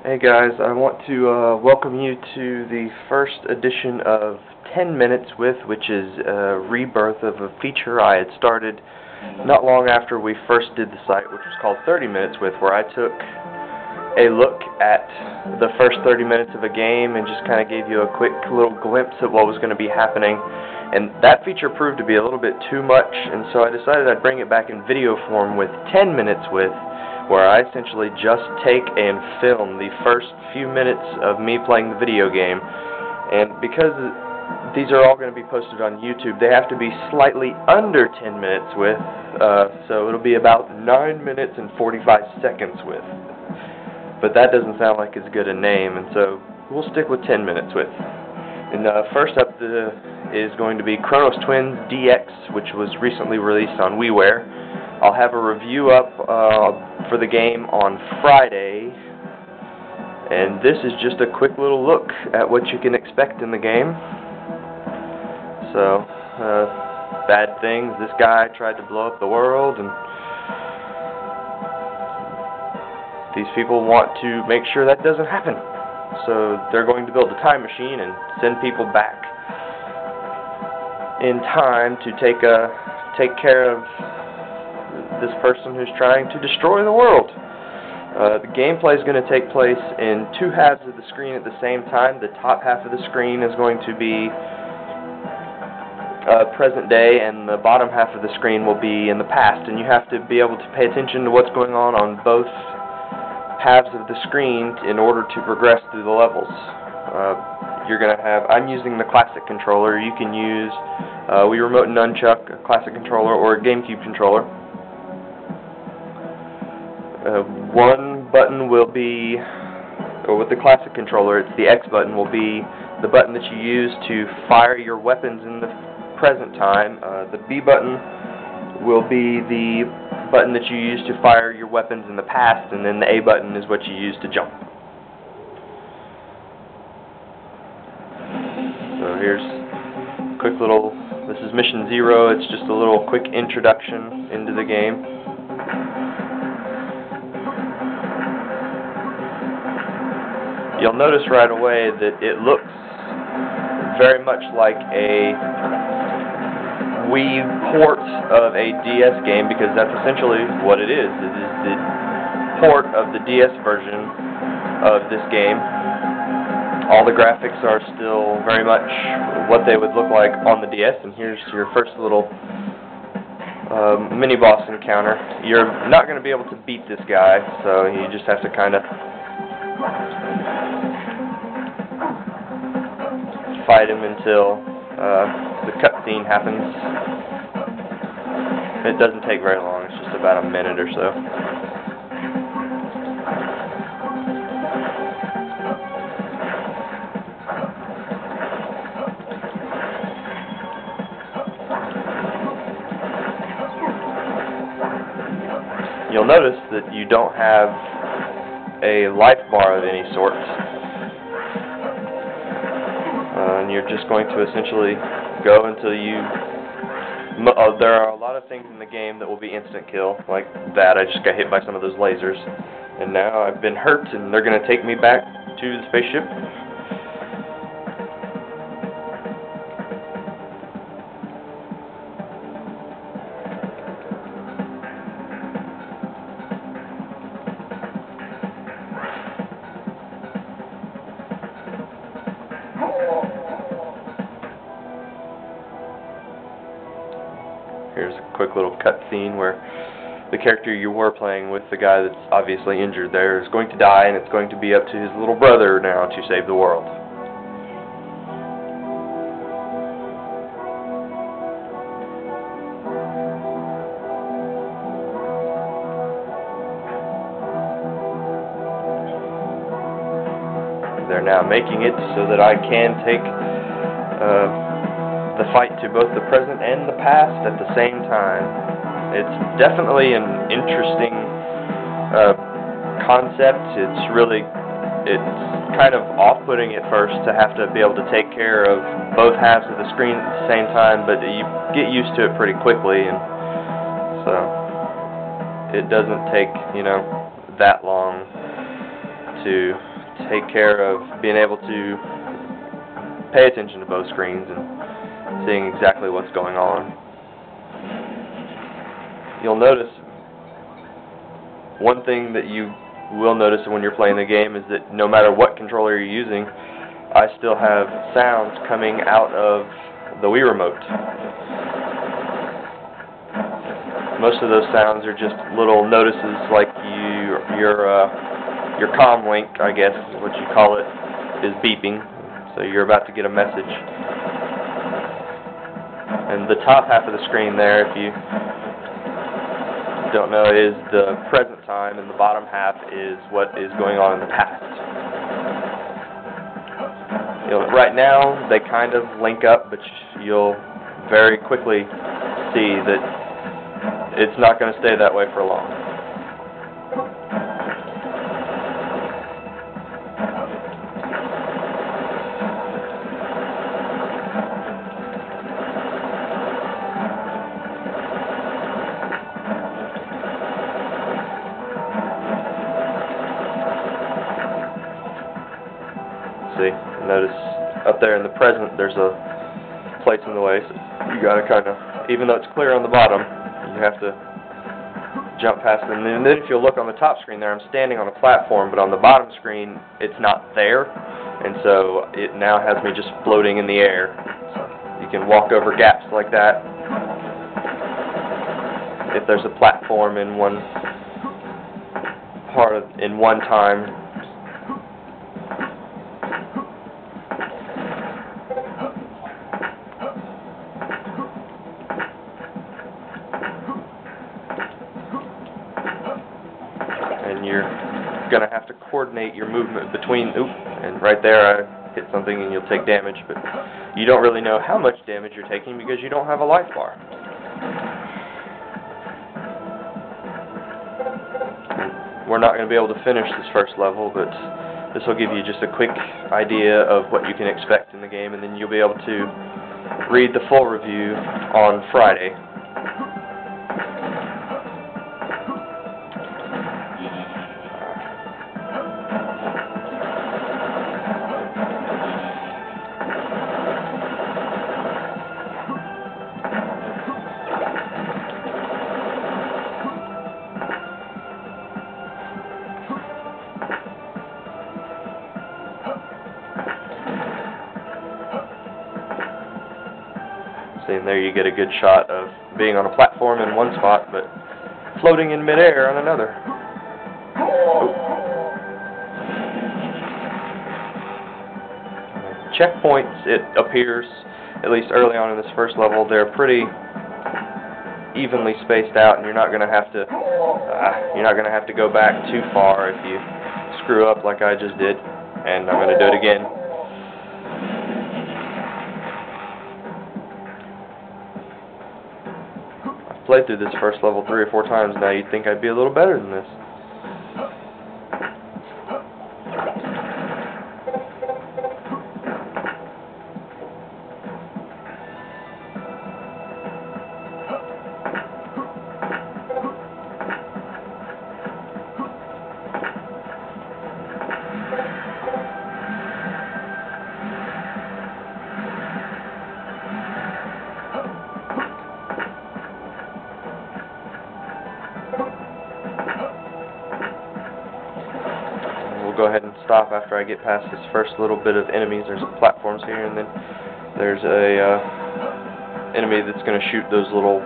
Hey guys, I want to welcome you to the first edition of 10 Minutes With, which is a rebirth of a feature I had started not long after we first did the site, which was called 30 Minutes With, where I took a look at the first 30 minutes of a game and just kind of gave you a quick little glimpse at what was going to be happening. And that feature proved to be a little bit too much, and so I decided I'd bring it back in video form with 10 Minutes With, where I essentially just take and film the first few minutes of me playing the video game. And because these are all going to be posted on YouTube, they have to be slightly under 10 minutes with, so it'll be about 9 minutes and 45 seconds with. But that doesn't sound like as good a name, and so we'll stick with 10 minutes with. And first up is going to be Chronos Twins DX, which was recently released on WiiWare. I'll have a review up for the game on Friday, and this is just a quick little look at what you can expect in the game. So, bad things. This guy tried to blow up the world, and these people want to make sure that doesn't happen. So they're going to build a time machine and send people back in time to take care of this person who's trying to destroy the world. The gameplay is going to take place in two halves of the screen at the same time. The top half of the screen is going to be present day, and the bottom half of the screen will be in the past. And you have to be able to pay attention to what's going on both halves of the screen in order to progress through the levels. You're going to have, I'm using the classic controller. You can use Wii Remote Nunchuck, a classic controller, or a GameCube controller. One button will be, or with the classic controller, it's the X button, will be the button that you use to fire your weapons in the present time. The B button will be the button that you use to fire your weapons in the past, and then the A button is what you use to jump. So here's a quick little, this is Mission 0, it's just a little quick introduction into the game. You'll notice right away that it looks very much like a Wii port of a DS game, because that's essentially what it is. It is the port of the DS version of this game. All the graphics are still very much what they would look like on the DS, and here's your first little mini-boss encounter. You're not going to be able to beat this guy, so you just have to kind of fight him until the cutscene happens. It doesn't take very long, it's just about a minute or so. You'll notice that you don't have a life bar of any sort. And you're just going to essentially go until you... there are a lot of things in the game that will be instant kill, like that. I just got hit by some of those lasers. And now I've been hurt, and they're going to take me back to the spaceship. Here's a quick little cutscene where the character you were playing with, the guy that's obviously injured there, is going to die, and it's going to be up to his little brother now to save the world. They're now making it so that I can take the fight to both the present and the past at the same time. It's definitely an interesting concept. It's kind of off-putting at first to have to be able to take care of both halves of the screen at the same time, but you get used to it pretty quickly, and so it doesn't take, that long to take care of being able to pay attention to both screens and seeing exactly what's going on. You'll notice one thing that you will notice when you're playing the game is that no matter what controller you're using, I still have sounds coming out of the Wii remote. Most of those sounds are just little notices, like your comm link, I guess is what you call it, is beeping. So you're about to get a message. And the top half of the screen there, if you don't know, is the present time, and the bottom half is what is going on in the past. Right now, they kind of link up, but you'll very quickly see that it's not going to stay that way for long. See, notice up there in the present there's a place in the way, so you gotta kind of, even though it's clear on the bottom, you have to jump past them. And then if you'll look on the top screen there, I'm standing on a platform, but on the bottom screen it's not there, and so it now has me just floating in the air. So you can walk over gaps like that if there's a platform in one part in one time. And you're going to have to coordinate your movement between, and right there I hit something and you'll take damage, but you don't really know how much damage you're taking because you don't have a life bar. And we're not going to be able to finish this first level, but this will give you just a quick idea of what you can expect in the game, and then you'll be able to read the full review on Friday. See, and there you get a good shot of being on a platform in one spot, but floating in midair on another. Checkpoints, it appears, at least early on in this first level, they're pretty evenly spaced out, and you're not going to have to go back too far if you screw up like I just did, and I'm going to do it again. Played through this first level 3 or 4 times now. You'd think I'd be a little better than this. Go ahead and stop after I get past this first little bit of enemies. There's platforms here, and then there's a enemy that's going to shoot those little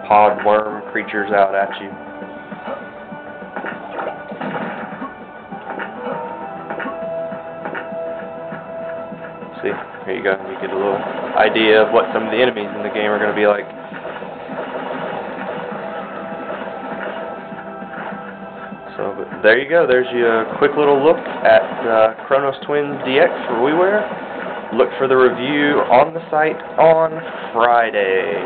pod worm creatures out at you. See, here you go. You get a little idea of what some of the enemies in the game are going to be like. So, but there you go. There's your quick little look at Chronos Twins DX for WiiWare. Look for the review on the site on Friday.